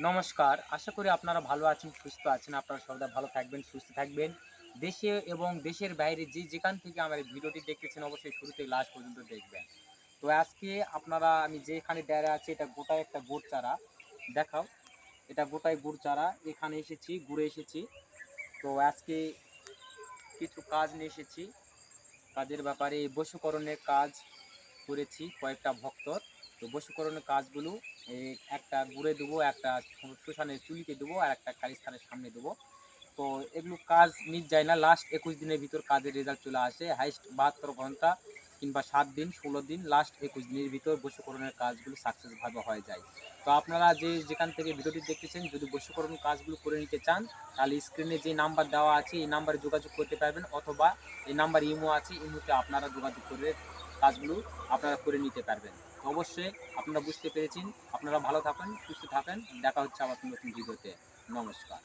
নমস্কার। আশা করি আপনারা ভালো আছেন, সুস্থ আছেন। আপনারা সর্বদা ভালো থাকবেন, সুস্থ থাকবেন। দেশে এবং দেশের বাইরে যে যেখান থেকে আমার এই ভিডিওটি দেখতেছেন অবশ্যই শুরু থেকে লাস্ট পর্যন্ত দেখবেন। তো আজকে আমি যেখানে দাঁড়ায় আছি এটা গোটাই একটা গুড় চারা। দেখাও, এটা গোটাই গুড় চারা। এখানে এসেছি, ঘুরে এসেছি। তো আজকে কিছু কাজ নিয়ে এসেছি। কাজের ব্যাপারে বশীকরণের কাজ করেছি কয়েকটা ভক্তর। তো বশীকরণের কাজগুলো একটা গুড়ে দেবো, একটা শ্মশানের চুলিতে দেবো, আর একটা কালীস্থানের সামনে দেবো। তো এগুলো কাজ মিট যায় না, লাস্ট ২১ দিনের ভিতর কাজের রেজাল্ট চলে আসে। হাইস্ট ৭২ ঘন্টা কিংবা ৭ দিন, ১৬ দিন, লাস্ট ২১ দিনের ভিতর বশীকরণের কাজগুলো সাকসেসভাবে হয়ে যায়। তো আপনারা যে যেখান থেকে ভিডিওটি দেখতেছেন, যদি বশীকরণ কাজগুলো করে নিতে চান, তাহলে স্ক্রিনে যে নাম্বার দেওয়া আছে এই নাম্বারে যোগাযোগ করতে পারবেন, অথবা এই নাম্বার ইমো আছে, ইমোতে আপনারা যোগাযোগ করে কাজগুলো আপনারা করে নিতে পারবেন। তো অবশ্যই আপনারা বুঝতে পেরেছেন। আপনারা ভালো থাকেন, সুস্থ থাকেন। দেখা হচ্ছে আবার নতুন ভিডিওতে। নমস্কার।